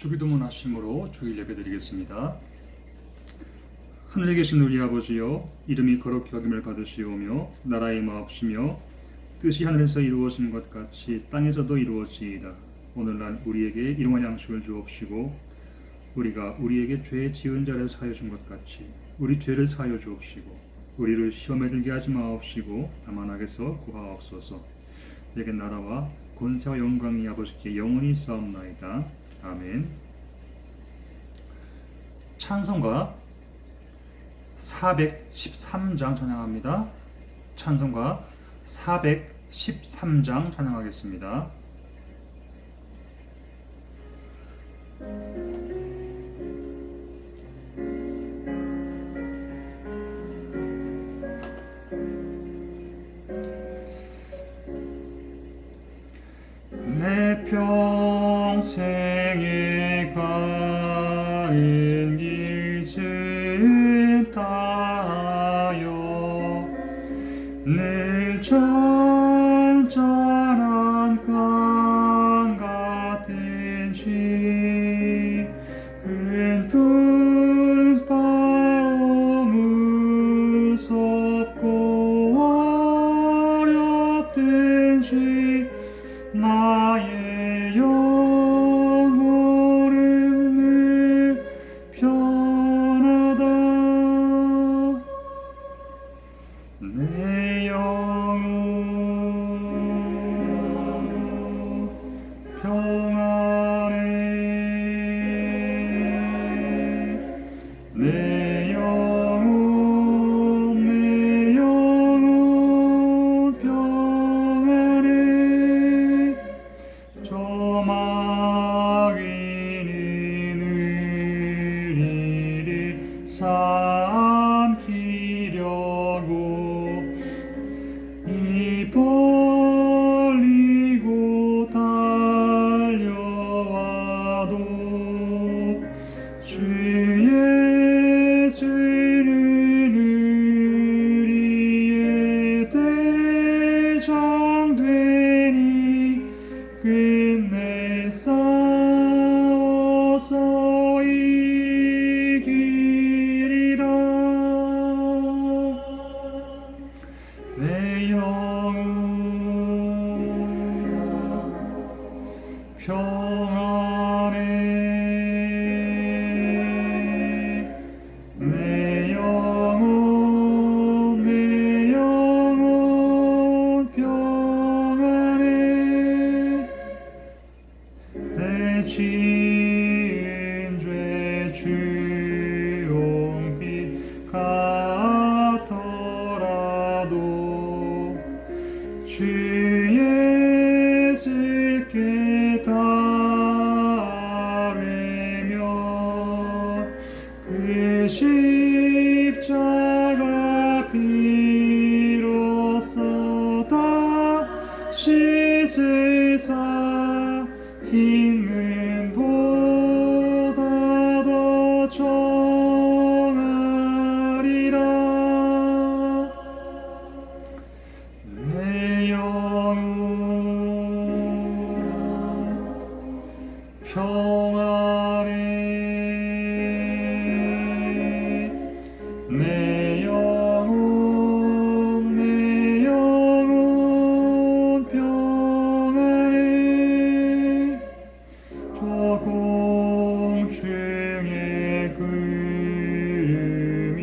주기도문 하심으로 주일 예배 드리겠습니다. 하늘에 계신 우리 아버지여, 이름이 거룩히 여김을 받으시오며 나라의 마옵시며 뜻이 하늘에서 이루어진 것 같이 땅에서도 이루어지이다. 오늘날 우리에게 일용할 양식을 주옵시고 우리가 우리에게 죄 지은 자를 사하여 준 것 같이 우리 죄를 사하여 주옵시고 우리를 시험에 들게 하지 마옵시고 다만 악에서 구하옵소서. 내게 나라와 권세와 영광이 아버지께 영원히 있사옵나이다. 아멘. 찬송가 413장 찬양합니다. 찬송가 413장 찬양하겠습니다. 내 평생에 가는 길을 따라요 늘 절절한 강 같은 쥐 은품 바오 무섭고 어렵든 쥐 나의 영혼은 늘 편하다. 내 영혼 평안해. 내 영혼 평안해. 조마귀는 의리를 삼키려고 입 벌리고 달려와도 주 예수는 우리의 대장 되니 끝내 싸워서 이기리라. 내 영혼 평안해. 내 영혼 평안해. 내 지은 죄 주홍빛 같더라도 주 예수께 따르며 그 십자가 피로써 다 씻으사 힘은 보다 더 정하리라. 내 영혼 평안해. 내 영혼 평안해. 조공중에 구름이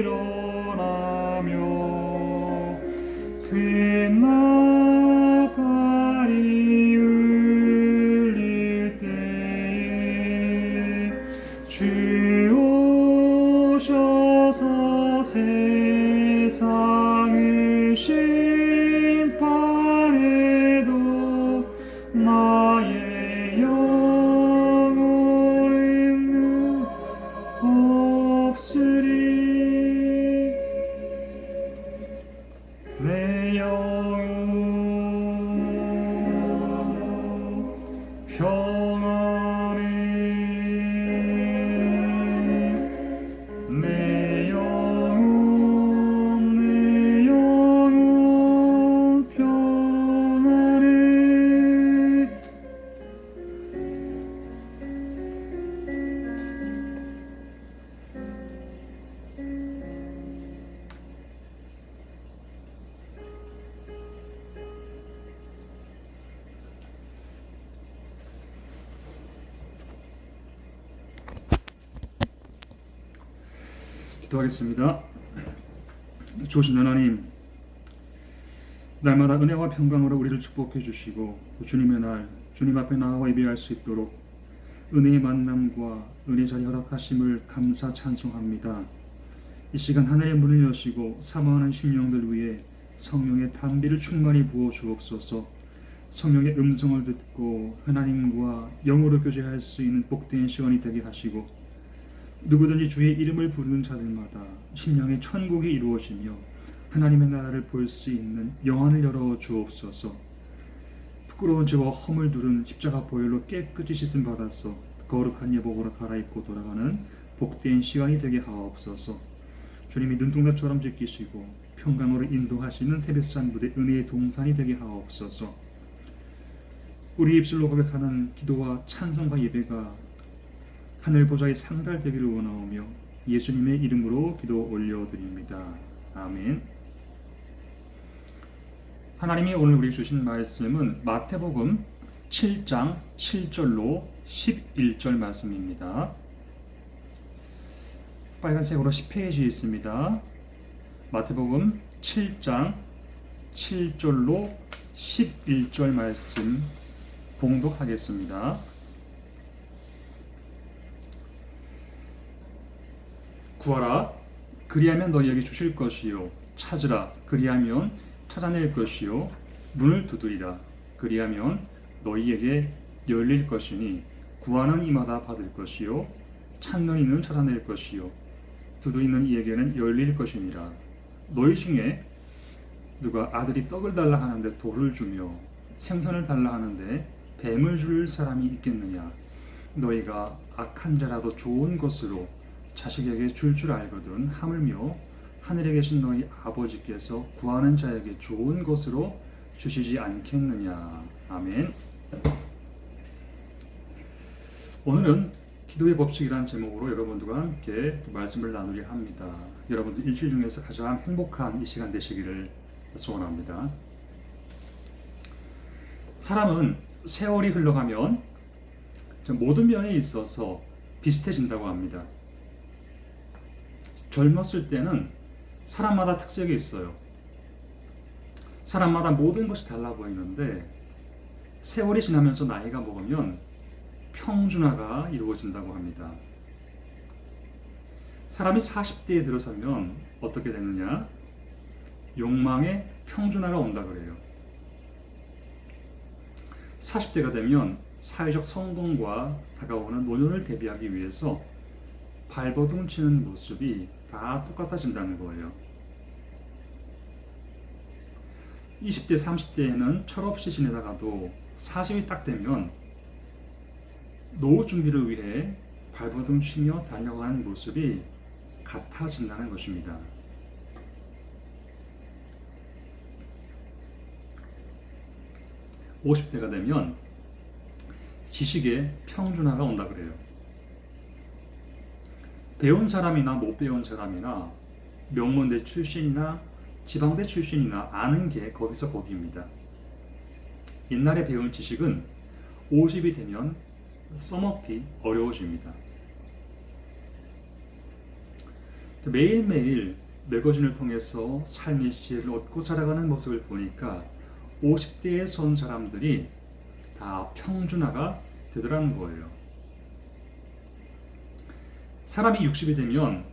일어나며 큰 나팔이 울릴 때에 주 오셔서 세상을 심판해도 나의 영혼은 없으리. 내 영혼 평안해. 내 영혼 평안해. 기도하겠습니다. 좋으신 하나님, 날마다 은혜와 평강으로 우리를 축복해 주시고 주님의 날, 주님 앞에 나와 예배할 수 있도록 은혜의 만남과 은혜 자리 허락하심을 감사 찬송합니다. 이 시간 하늘의 문을 여시고 사모하는 심령들 위해 성령의 단비를 충만히 부어 주옵소서. 성령의 음성을 듣고 하나님과 영으로 교제할 수 있는 복된 시간이 되게 하시고, 누구든지 주의 이름을 부르는 자들마다 심령의 천국이 이루어지며 하나님의 나라를 볼 수 있는 영안을 열어 주옵소서. 부끄러운 죄와 허물 두른 십자가 보혈로 깨끗이 씻음 받아서 거룩한 예복으로 갈아입고 돌아가는 복된 시간이 되게 하옵소서. 주님이 눈동자처럼 지키시고 평강으로 인도하시는 테베스한 무대 은혜의 동산이 되게 하옵소서. 우리 입술로 고백하는 기도와 찬송과 예배가 하늘 보좌에 상달되기를 원하오며 예수님의 이름으로 기도 올려드립니다. 아멘. 하나님이 오늘 우리 주신 말씀은 마태복음 7장 7절로 11절 말씀입니다. 빨간색으로 10페이지에 있습니다. 마태복음 7장 7절로 11절 말씀 봉독하겠습니다. 구하라, 그리하면 너희에게 주실 것이요. 찾으라, 그리하면 찾아낼 것이요. 문을 두드리라, 그리하면 너희에게 열릴 것이니 구하는 이마다 받을 것이요. 찾는 이는 찾아낼 것이요. 두드리는 이에게는 열릴 것이니라. 너희 중에 누가 아들이 떡을 달라 하는데 돌을 주며 생선을 달라 하는데 뱀을 줄 사람이 있겠느냐? 너희가 악한 자라도 좋은 것으로 자식에게 줄 알거든 하물며 하늘에 계신 너희 아버지께서 구하는 자에게 좋은 것으로 주시지 않겠느냐. 아멘. 오늘은 기도의 법칙이라는 제목으로 여러분들과 함께 말씀을 나누려 합니다. 여러분들 일주일 중에서 가장 행복한 이 시간 되시기를 소원합니다. 사람은 세월이 흘러가면 모든 면에 있어서 비슷해진다고 합니다. 젊었을 때는 사람마다 특색이 있어요. 사람마다 모든 것이 달라 보이는데 세월이 지나면서 나이가 먹으면 평준화가 이루어진다고 합니다. 사람이 40대에 들어서면 어떻게 되느냐? 욕망의 평준화가 온다 그래요. 40대가 되면 사회적 성공과 다가오는 노년을 대비하기 위해서 발버둥 치는 모습이 다 똑같아진다는 거예요. 20대, 30대에는 철없이 지내다가도 40이 딱 되면 노후 준비를 위해 발버둥 치며 달려가는 모습이 같아진다는 것입니다. 50대가 되면 지식의 평준화가 온다 그래요. 배운 사람이나 못 배운 사람이나 명문대 출신이나 지방대 출신이나 아는 게 거기서 거기입니다. 옛날에 배운 지식은 50이 되면 써먹기 어려워집니다. 매일매일 매거진을 통해서 삶의 지혜를 얻고 살아가는 모습을 보니까 50대에 선 사람들이 다 평준화가 되더라는 거예요. 사람이 60이 되면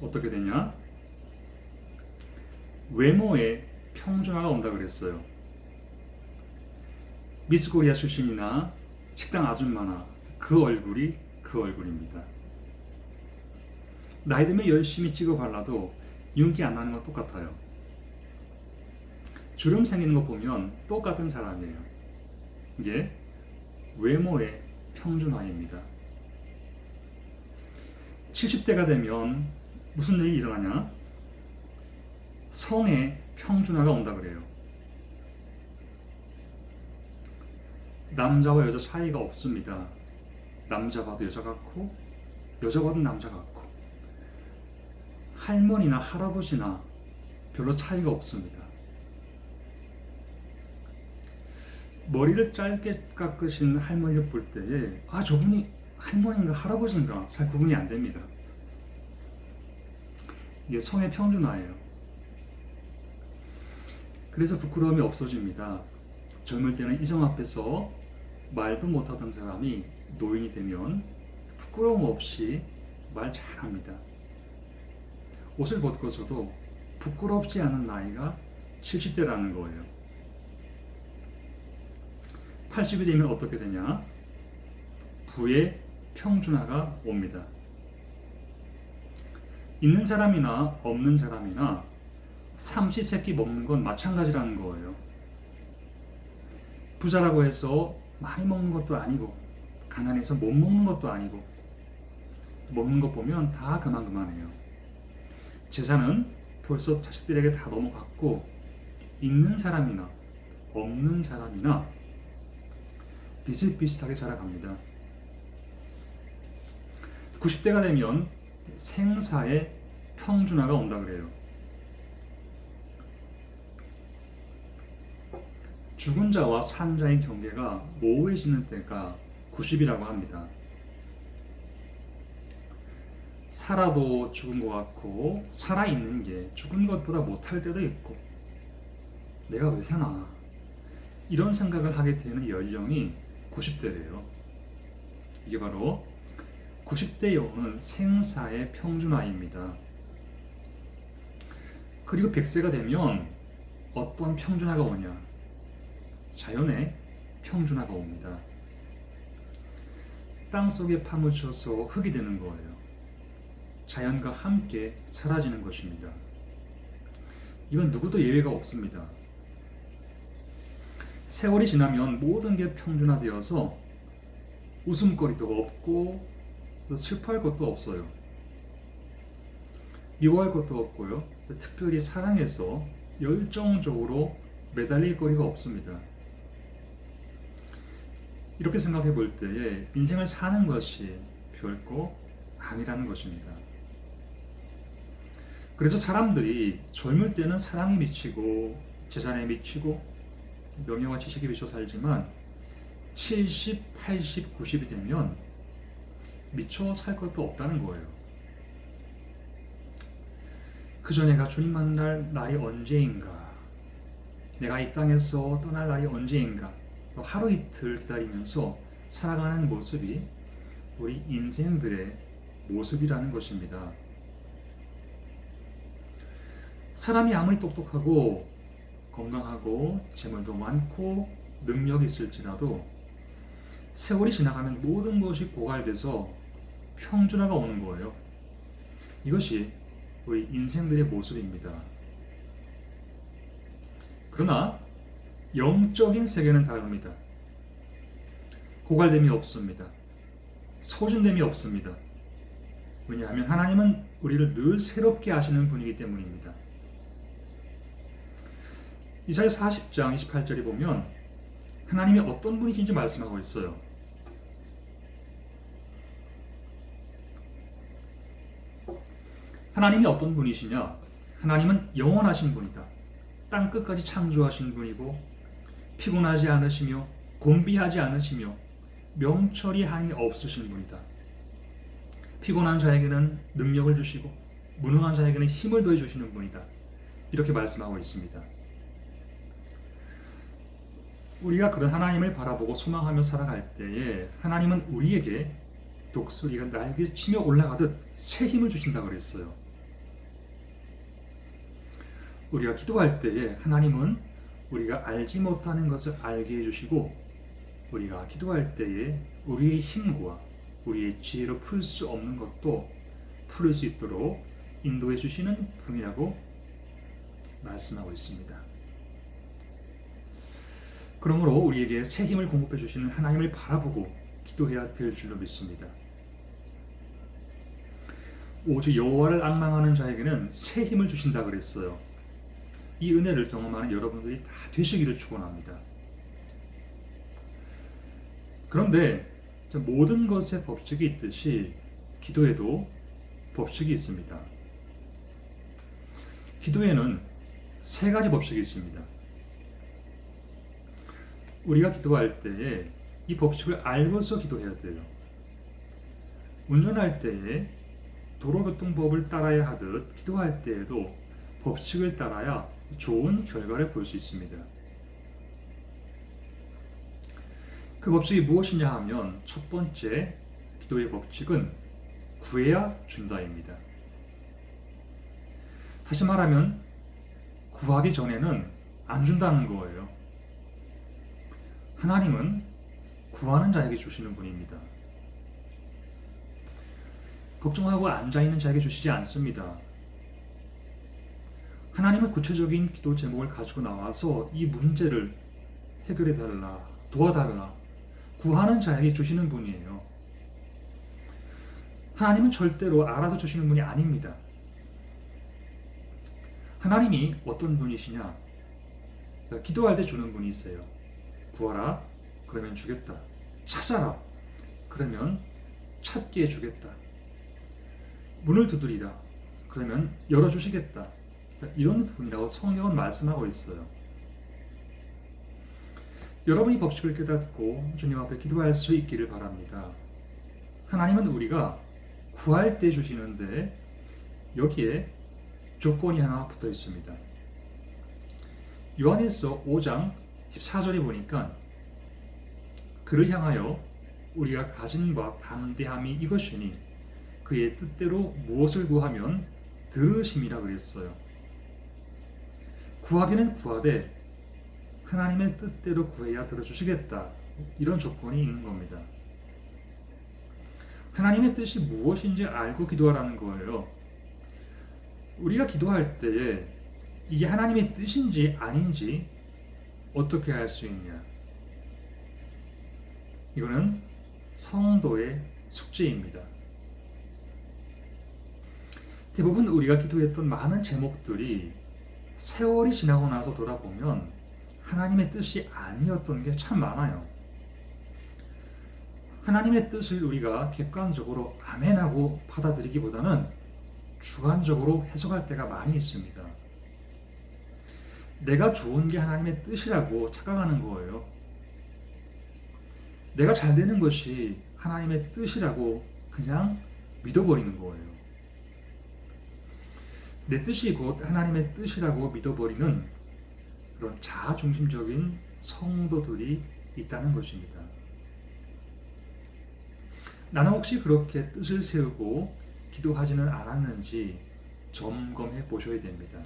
어떻게 되냐? 외모에 평준화가 온다 그랬어요. 미스 코리아 출신이나 식당 아줌마나 그 얼굴이 그 얼굴입니다. 나이 들면 열심히 찍어 발라도 윤기 안 나는 건 똑같아요. 주름 생기는 거 보면 똑같은 사람이에요. 이게 외모의 평준화입니다. 70대가 되면 무슨 일이 일어나냐? 성의 평준화가 온다 그래요. 남자와 여자 차이가 없습니다. 남자 봐도 여자 같고 여자 봐도 남자 같고 할머니나 할아버지나 별로 차이가 없습니다. 머리를 짧게 깎으신 할머니를 볼 때에 저분이 할머니인가 할아버지인가 잘 구분이 안 됩니다. 이게 성의 평준화예요. 그래서 부끄러움이 없어집니다. 젊을 때는 이성 앞에서 말도 못하던 사람이 노인이 되면 부끄러움 없이 말 잘합니다. 옷을 벗고서도 부끄럽지 않은 나이가 70대라는 거예요. 80이 되면 어떻게 되냐? 부의 평준화가 옵니다. 있는 사람이나 없는 사람이나 삼시세끼 먹는 건 마찬가지라는 거예요. 부자라고 해서 많이 먹는 것도 아니고 가난해서 못 먹는 것도 아니고 먹는 것 보면 다 그만해요. 재산은 벌써 자식들에게 다 넘어갔고 있는 사람이나 없는 사람이나 비슷비슷하게 자라갑니다. 90대가 되면 생사의 평준화가 온다 그래요. 죽은 자와 산 자의 경계가 모호해지는 때가 90이라고 합니다. 살아도 죽은 것 같고 살아있는 게 죽은 것보다 못할 때도 있고 내가 왜 사나 이런 생각을 하게 되는 연령이 90대래요. 이게 바로 90대에 오는 생사의 평준화입니다. 그리고 100세가 되면 어떤 평준화가 오냐? 자연의 평준화가 옵니다. 땅속에 파묻혀서 흙이 되는 거예요. 자연과 함께 사라지는 것입니다. 이건 누구도 예외가 없습니다. 세월이 지나면 모든 게 평준화되어서 웃음거리도 없고 슬퍼할 것도 없어요. 미워할 것도 없고요. 특별히 사랑해서 열정적으로 매달릴 거리가 없습니다. 이렇게 생각해 볼 때에 인생을 사는 것이 별거 아니라는 것입니다. 그래서 사람들이 젊을 때는 사랑에 미치고 재산에 미치고 명예와 지식에 미쳐 살지만 70, 80, 90이 되면 미쳐 살 것도 없다는 거예요. 그저 내가 주님 만날 날이 언제인가, 내가 이 땅에서 떠날 날이 언제인가, 하루 이틀 기다리면서 살아가는 모습이 우리 인생들의 모습이라는 것입니다. 사람이 아무리 똑똑하고 건강하고 재물도 많고 능력이 있을지라도 세월이 지나가면 모든 것이 고갈돼서 평준화가 오는 거예요. 이것이 우리 인생들의 모습입니다. 그러나 영적인 세계는 다릅니다. 고갈됨이 없습니다. 소진됨이 없습니다. 왜냐하면 하나님은 우리를 늘 새롭게 하시는 분이기 때문입니다. 이사야 40장 28절에 보면 하나님이 어떤 분이신지 말씀하고 있어요. 하나님이 어떤 분이시냐? 하나님은 영원하신 분이다. 땅 끝까지 창조하신 분이고 피곤하지 않으시며 곤비하지 않으시며 명철이 한이 없으신 분이다. 피곤한 자에게는 능력을 주시고 무능한 자에게는 힘을 더해 주시는 분이다. 이렇게 말씀하고 있습니다. 우리가 그런 하나님을 바라보고 소망하며 살아갈 때에 하나님은 우리에게 독수리가 날개 치며 올라가듯 새 힘을 주신다고 그랬어요. 우리가 기도할 때에 하나님은 우리가 알지 못하는 것을 알게 해주시고 우리가 기도할 때에 우리의 힘과 우리의 지혜로 풀 수 없는 것도 풀을 수 있도록 인도해 주시는 분이라고 말씀하고 있습니다. 그러므로 우리에게 새 힘을 공급해 주시는 하나님을 바라보고 기도해야 될 줄로 믿습니다. 오직 여호와를 앙망하는 자에게는 새 힘을 주신다 그랬어요. 이 은혜를 경험하는 여러분들이 다 되시기를 축원합니다. 그런데 모든 것에 법칙이 있듯이 기도에도 법칙이 있습니다. 기도에는 세 가지 법칙이 있습니다. 우리가 기도할 때에 이 법칙을 알고서 기도해야 돼요. 운전할 때에 도로교통법을 따라야 하듯 기도할 때에도 법칙을 따라야 좋은 결과를 볼 수 있습니다. 그 법칙이 무엇이냐 하면 첫 번째 기도의 법칙은 구해야 준다입니다. 다시 말하면 구하기 전에는 안 준다는 거예요. 하나님은 구하는 자에게 주시는 분입니다. 걱정하고 앉아있는 자에게 주시지 않습니다. 하나님은 구체적인 기도 제목을 가지고 나와서 이 문제를 해결해달라, 도와달라, 구하는 자에게 주시는 분이에요. 하나님은 절대로 알아서 주시는 분이 아닙니다. 하나님이 어떤 분이시냐? 기도할 때 주는 분이 있어요. 구하라, 그러면 주겠다. 찾아라, 그러면 찾게 해주겠다. 문을 두드리라, 그러면 열어주시겠다. 이런 분이라고 성경은 말씀하고 있어요. 여러분이 법칙을 깨닫고 주님 앞에 기도할 수 있기를 바랍니다. 하나님은 우리가 구할 때 주시는데 여기에 조건이 하나 붙어 있습니다. 요한일서 5장 14절에 보니까 그를 향하여 우리가 가진 바 담대함이 이것이니 그의 뜻대로 무엇을 구하면 들으심이라 그랬어요. 구하기는 구하되 하나님의 뜻대로 구해야 들어주시겠다. 이런 조건이 있는 겁니다. 하나님의 뜻이 무엇인지 알고 기도하라는 거예요. 우리가 기도할 때에 이게 하나님의 뜻인지 아닌지 어떻게 알 수 있냐? 이거는 성도의 숙제입니다. 대부분 우리가 기도했던 많은 제목들이 세월이 지나고 나서 돌아보면 하나님의 뜻이 아니었던 게 참 많아요. 하나님의 뜻을 우리가 객관적으로 아멘하고 받아들이기보다는 주관적으로 해석할 때가 많이 있습니다. 내가 좋은 게 하나님의 뜻이라고 착각하는 거예요. 내가 잘 되는 것이 하나님의 뜻이라고 그냥 믿어버리는 거예요. 내 뜻이 곧 하나님의 뜻이라고 믿어버리는 그런 자아중심적인 성도들이 있다는 것입니다. 나는 혹시 그렇게 뜻을 세우고 기도하지는 않았는지 점검해 보셔야 됩니다.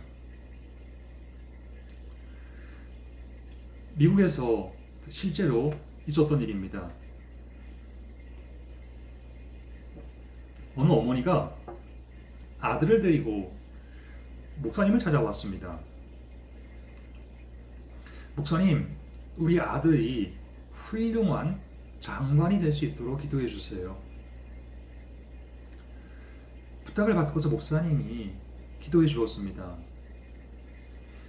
미국에서 실제로 있었던 일입니다. 어느 어머니가 아들을 데리고 목사님을 찾아왔습니다. 목사님, 우리 아들이 훌륭한 장관이 될 수 있도록 기도해 주세요. 부탁을 받고서 목사님이 기도해 주었습니다.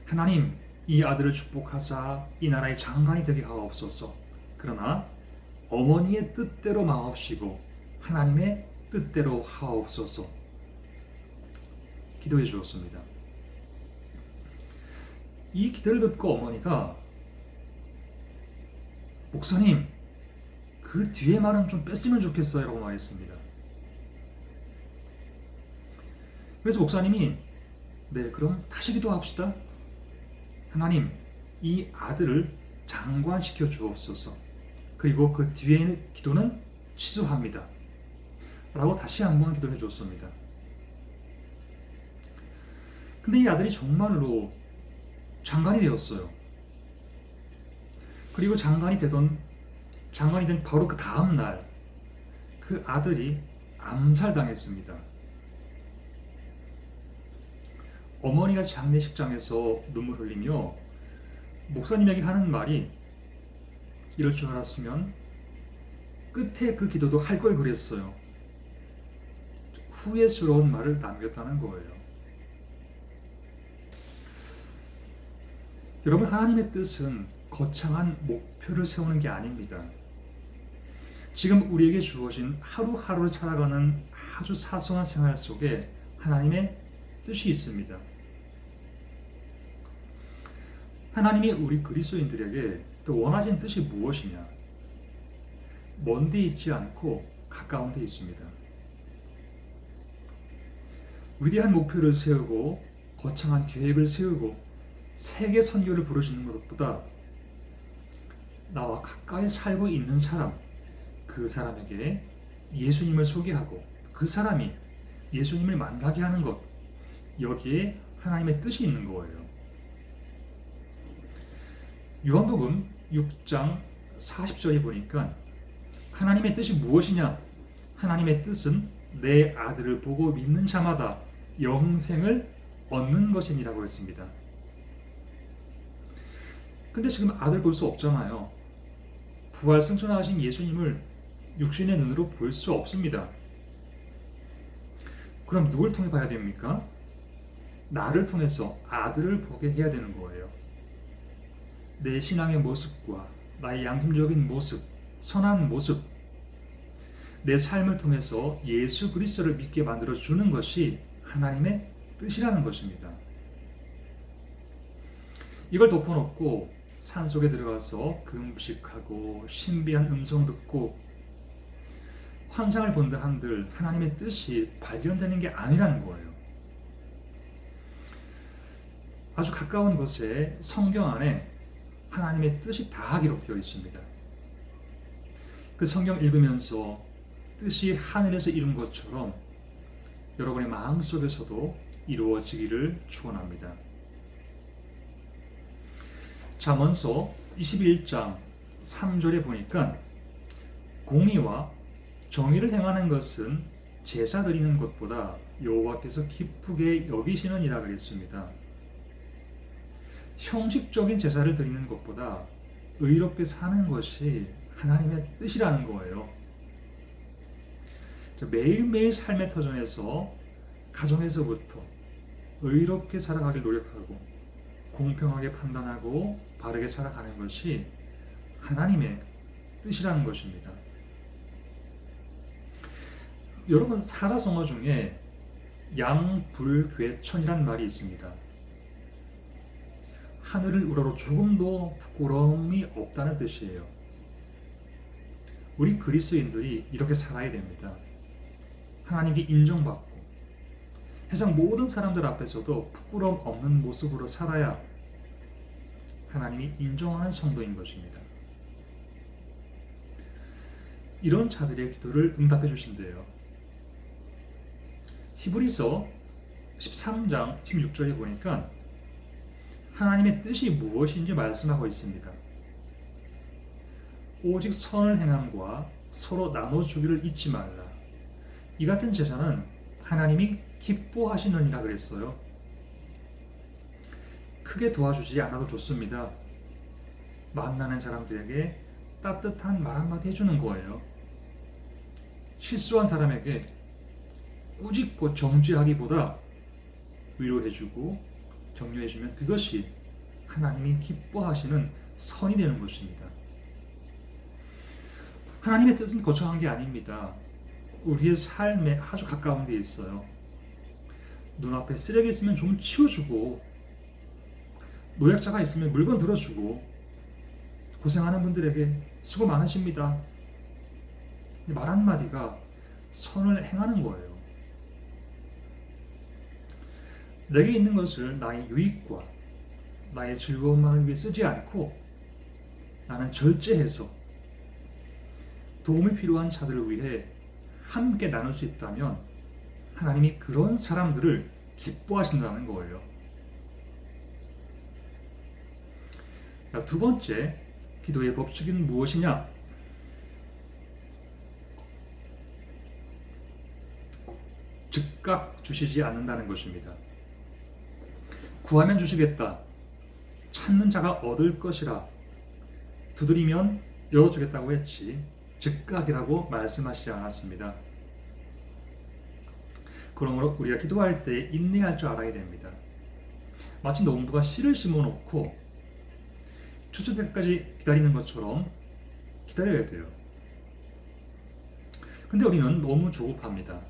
하나님, 이 아들을 축복하사 이 나라의 장관이 되게 하옵소서. 그러나 어머니의 뜻대로 마옵시고 하나님의 뜻대로 하옵소서. 기도해 주었습니다. 이 기도를 듣고 어머니가 목사님, 그 뒤에 말은 좀 뺐으면 좋겠어요 라고 말했습니다. 그래서 목사님이 네, 그럼 다시 기도합시다. 하나님, 이 아들을 장관시켜 주옵소서. 그리고 그 뒤에 기도는 취소합니다. 라고 다시 한번 기도해 주었습니다. 근데 이 아들이 정말로 장관이 되었어요. 그리고 장관이 된 바로 그 다음 날 그 아들이 암살당했습니다. 어머니가 장례식장에서 눈물 흘리며 목사님에게 하는 말이 이럴 줄 알았으면 끝에 그 기도도 할 걸 그랬어요. 후회스러운 말을 남겼다는 거예요. 여러분, 하나님의 뜻은 거창한 목표를 세우는 게 아닙니다. 지금 우리에게 주어진 하루하루를 살아가는 아주 사소한 생활 속에 하나님의 뜻이 있습니다. 하나님이 우리 그리스도인들에게 또 원하신 뜻이 무엇이냐? 먼 데 있지 않고 가까운 데 있습니다. 위대한 목표를 세우고 거창한 계획을 세우고 세계 선교를 부르시는 것보다 나와 가까이 살고 있는 사람, 그 사람에게 예수님을 소개하고 그 사람이 예수님을 만나게 하는 것, 여기에 하나님의 뜻이 있는 거예요. 요한복음 6장 40절에 보니까 하나님의 뜻이 무엇이냐? 하나님의 뜻은 내 아들을 보고 믿는 자마다 영생을 얻는 것이니라고 했습니다. 근데 지금 아들 볼 수 없잖아요. 부활 승천하신 예수님을 육신의 눈으로 볼 수 없습니다. 그럼 누굴 통해 봐야 됩니까? 나를 통해서 아들을 보게 해야 되는 거예요. 내 신앙의 모습과 나의 양심적인 모습, 선한 모습, 내 삶을 통해서 예수 그리스도를 믿게 만들어 주는 것이 하나님의 뜻이라는 것입니다. 이걸 덮어놓고 산속에 들어가서 금식하고 신비한 음성 듣고 환상을 본다 한들 하나님의 뜻이 발견되는 게 아니라는 거예요. 아주 가까운 곳에 성경 안에 하나님의 뜻이 다 기록되어 있습니다. 그 성경 읽으면서 뜻이 하늘에서 이룬 것처럼 여러분의 마음속에서도 이루어지기를 축원합니다. 잠언서 21장 3절에 보니까 공의와 정의를 행하는 것은 제사 드리는 것보다 여호와께서 기쁘게 여기시느니라 그랬습니다. 형식적인 제사를 드리는 것보다 의롭게 사는 것이 하나님의 뜻이라는 거예요. 매일매일 삶의 터전에서 가정에서부터 의롭게 살아가길 노력하고 공평하게 판단하고 바르게 살아가는 것이 하나님의 뜻이라는 것입니다. 여러분, 사자성어 중에 양불괴천이라는 말이 있습니다. 하늘을 우러러 조금도 부끄러움이 없다는 뜻이에요. 우리 그리스도인들이 이렇게 살아야 됩니다. 하나님께 인정받고 세상 모든 사람들 앞에서도 부끄러움 없는 모습으로 살아야 하나님이 인정하는 성도인 것입니다. 이런 자들의 기도를 응답해 주신대요. 히브리서 13장 16절에 보니까 하나님의 뜻이 무엇인지 말씀하고 있습니다. 오직 선을 행함과 서로 나눠주기를 잊지 말라. 이 같은 제사는 하나님이 기뻐하시느니라 그랬어요. 크게 도와주지 않아도 좋습니다. 만나는 사람들에게 따뜻한 말 한마디 해주는 거예요. 실수한 사람에게 꾸짖고 정죄하기보다 위로해주고 격려해주면 그것이 하나님이 기뻐하시는 선이 되는 것입니다. 하나님의 뜻은 거창한 게 아닙니다. 우리의 삶에 아주 가까운 데 있어요. 눈앞에 쓰레기 있으면 좀 치워주고, 노약자가 있으면 물건 들어주고, 고생하는 분들에게 수고 많으십니다. 말 한마디가 선을 행하는 거예요. 내게 있는 것을 나의 유익과 나의 즐거움만을 위해 쓰지 않고 나는 절제해서 도움이 필요한 자들을 위해 함께 나눌 수 있다면 하나님이 그런 사람들을 기뻐하신다는 거예요. 두 번째, 기도의 법칙은 무엇이냐? 즉각 주시지 않는다는 것입니다. 구하면 주시겠다. 찾는 자가 얻을 것이라. 두드리면 열어주겠다고 했지 즉각이라고 말씀하시지 않았습니다. 그러므로 우리가 기도할 때 인내할 줄 알아야 됩니다. 마치 농부가 씨를 심어놓고 추수 때까지 기다리는 것처럼 기다려야 돼요. 근데 우리는 너무 조급합니다.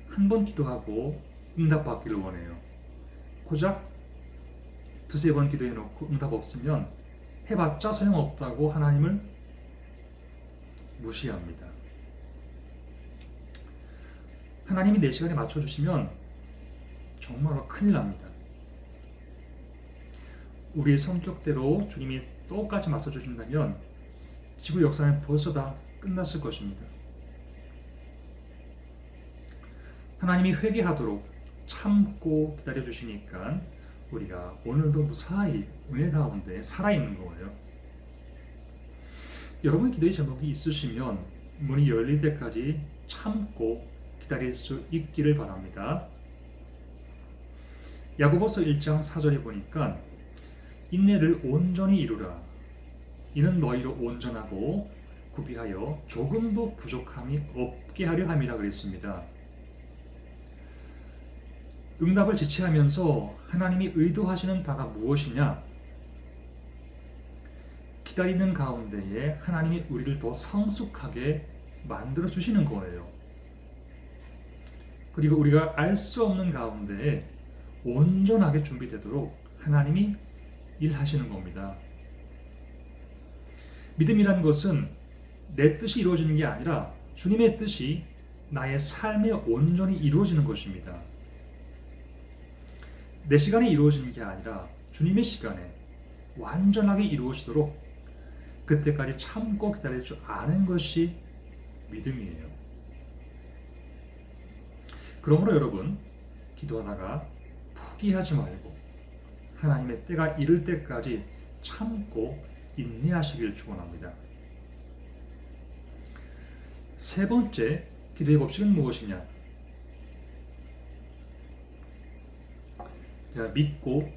한 번 기도하고 응답받기를 원해요. 고작 두세 번 기도해놓고 응답 없으면 해봤자 소용없다고 하나님을 무시합니다. 하나님이 내 시간에 맞춰주시면 정말로 큰일 납니다. 우리의 성격대로 주님이 똑같이 맞춰주신다면 지구 역사는 벌써 다 끝났을 것입니다. 하나님이 회개하도록 참고 기다려주시니까 우리가 오늘도 무사히 은혜 가운데 살아있는 거예요. 여러분 기도의 제목이 있으시면 문이 열릴 때까지 참고 기다릴 수 있기를 바랍니다. 야고보서 1장 4절에 보니까 인내를 온전히 이루라. 이는 너희로 온전하고 구비하여 조금도 부족함이 없게 하려 함이라 그랬습니다. 응답을 지체하면서 하나님이 의도하시는 바가 무엇이냐? 기다리는 가운데에 하나님이 우리를 더 성숙하게 만들어 주시는 거예요. 그리고 우리가 알 수 없는 가운데에 온전하게 준비되도록 하나님이 일하시는 겁니다. 믿음이란 것은 내 뜻이 이루어지는 게 아니라 주님의 뜻이 나의 삶에 온전히 이루어지는 것입니다. 내 시간에 이루어지는 게 아니라 주님의 시간에 완전하게 이루어지도록 그때까지 참고 기다릴 줄 아는 것이 믿음이에요. 그러므로 여러분, 기도하다가 포기하지 말고 하나님의 때가 이를 때까지 참고 인내하시길 축원합니다. 세 번째 기도의 법칙은 무엇이냐? 믿고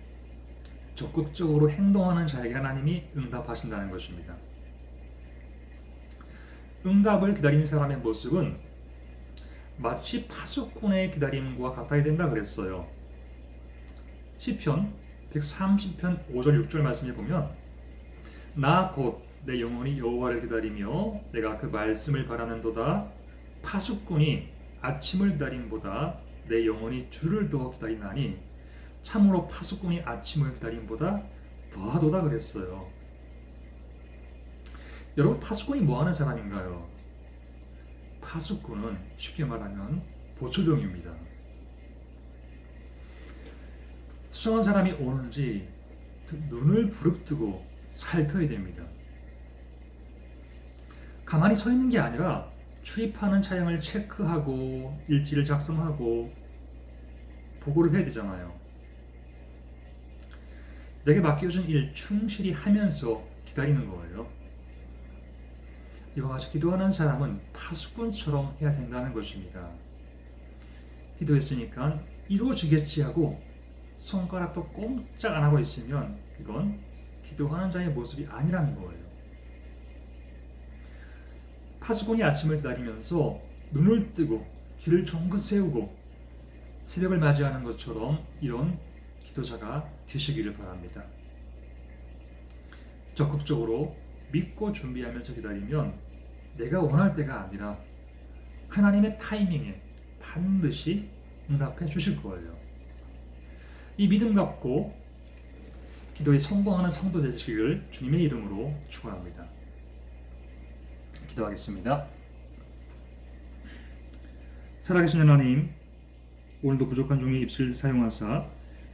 적극적으로 행동하는 자에게 하나님이 응답하신다는 것입니다. 응답을 기다리는 사람의 모습은 마치 파수꾼의 기다림과 같아야 된다 그랬어요. 시편 130편 5절 6절 말씀에 보면 나 곧 내 영혼이 여호와를 기다리며 내가 그 말씀을 바라는도다. 파수꾼이 아침을 기다림보다 내 영혼이 주를 더 기다리나니 참으로 파수꾼이 아침을 기다림보다 더하도다 그랬어요. 여러분, 파수꾼이 뭐하는 사람인가요? 파수꾼은 쉽게 말하면 보초병입니다. 수상한 사람이 오는지 눈을 부릅뜨고 살펴야 됩니다. 가만히 서 있는 게 아니라 출입하는 차량을 체크하고 일지를 작성하고 보고를 해야 되잖아요. 내게 맡겨진 일 충실히 하면서 기다리는 거예요. 이와 같이 기도하는 사람은 파수꾼처럼 해야 된다는 것입니다. 기도했으니까 이루어지겠지 하고 손가락도 꼼짝 안 하고 있으면 그건 기도하는 자의 모습이 아니라는 거예요. 파수꾼이 아침을 기다리면서 눈을 뜨고 귀를 종긋 세우고 새벽을 맞이하는 것처럼 이런 기도자가 되시기를 바랍니다. 적극적으로 믿고 준비하면서 기다리면 내가 원할 때가 아니라 하나님의 타이밍에 반드시 응답해 주실 거예요. 이 믿음 갖고 기도에 성공하는 성도 되시기를 주님의 이름으로 축원합니다. 기도하겠습니다. 살아계신 하나님, 오늘도 부족한 종의 입술을 사용하사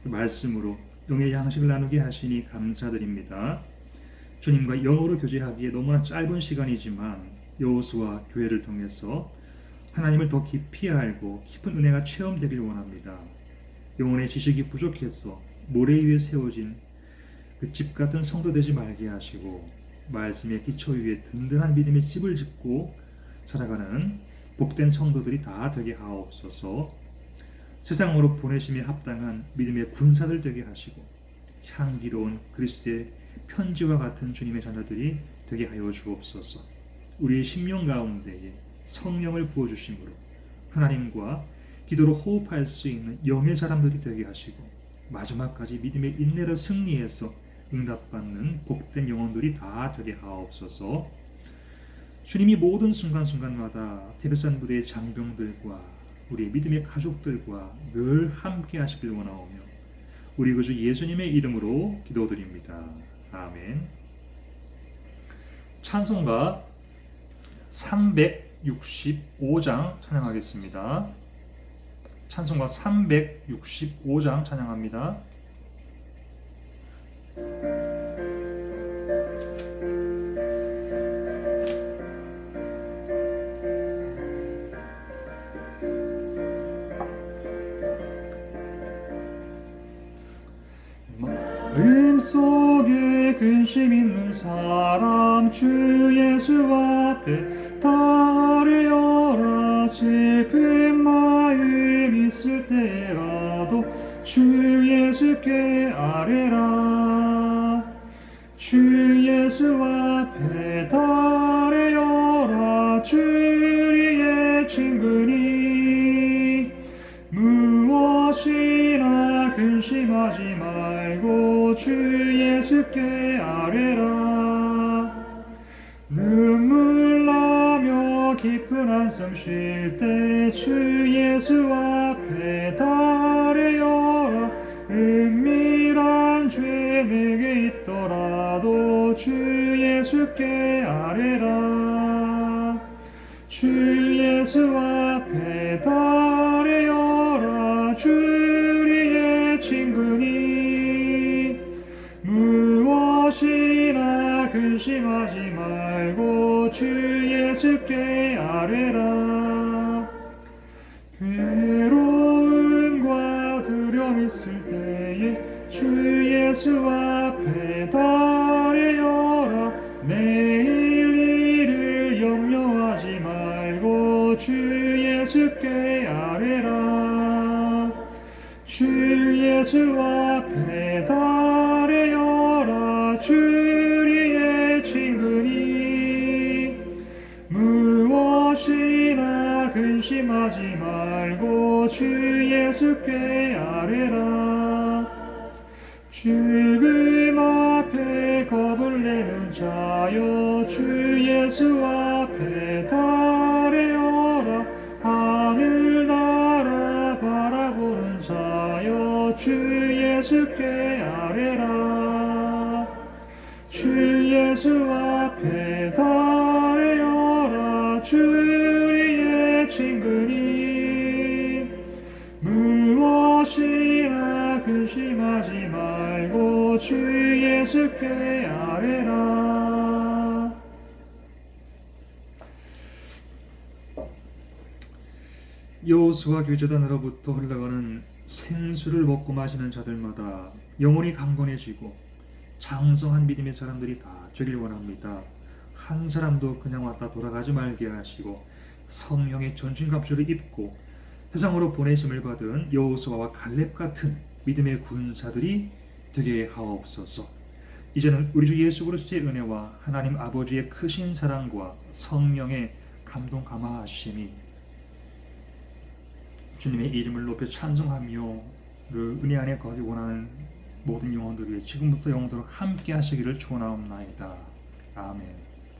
그 말씀으로 영의 양식을 나누게 하시니 감사드립니다. 주님과 영어로 교제하기에 너무나 짧은 시간이지만 여호수아 교회를 통해서 하나님을 더 깊이 알고 깊은 은혜가 체험되길 원합니다. 영혼의 지식이 부족해서 모래 위에 세워진 그 집 같은 성도 되지 말게 하시고 말씀의 기초 위에 든든한 믿음의 집을 짓고 살아가는 복된 성도들이 다 되게 하옵소서. 세상으로 보내심에 합당한 믿음의 군사들 되게 하시고 향기로운 그리스도의 편지와 같은 주님의 자녀들이 되게 하여 주옵소서. 우리의 심령 가운데에 성령을 부어주심으로 하나님과 기도로 호흡할 수 있는 영의 사람들이 되게 하시고 마지막까지 믿음의 인내를 승리해서 응답받는 복된 영혼들이 다 되게 하옵소서. 주님이 모든 순간순간마다 테베산 부대의 장병들과 우리 믿음의 가족들과 늘 함께 하시길 원하오며 우리 구주 예수님의 이름으로 기도드립니다. 아멘. 찬송가 365장 찬양하겠습니다. 찬송가 365장 찬양합니다. 마음속에 근심 있는 사람 주 예수 앞에 달려라. 슬픈 마음 있을 때라도 주 예수께 아뢰라. 주 예수 앞에 달려라. 주의 친구니 무엇이나 근심하지 말고 주 예수께 아뢰라. 눈물 나며 깊은 한숨 쉴 때 주 예수 앞에 달려라. 은밀한 죄 내게 있더라도 주 예수께 아뢰라. 주 예수 앞에 달려라. 주의 친구니 무엇이나 근심하지 말고 주 예수께 아뢰라. 괴로움과 두려움 있을 때에 주 예수 앞에 달려라. 내일 일을 염려하지 말고 주 예수께 아뢰라. 주 예수 앞에 달려라. 주의 친구니 무엇이나 근심하지 말고 주 예수께 아뢰라. 죽음 앞에 겁을 내는 자여 주 예수 앞에 달려라. 하늘나라 바라보는 자여 주 예수께 아뢰라. 주 예수 앞에 달려라. 주의 친구니 무엇이나 근심하지 말고 주 예수께 아뢰라. 여호수아 교제단으로부터 흘러가는 생수를 먹고 마시는 자들마다 영혼이 강건해지고 장성한 믿음의 사람들이 다 되길 원합니다. 한 사람도 그냥 왔다 돌아가지 말게 하시고 성령의 전신갑주를 입고 세상으로 보내심을 받은 여호수아와 갈렙 같은 믿음의 군사들이 되게 하옵소서. 이제는 우리 주 예수 그리스도의 은혜와 하나님 아버지의 크신 사랑과 성령의 감동 감화하심이 주님의 이름을 높여 찬송하며 그 은혜 안에 거하기 원하는 모든 영혼들 위해 지금부터 영원토록 함께 하시기를 축원하옵나이다. 아멘.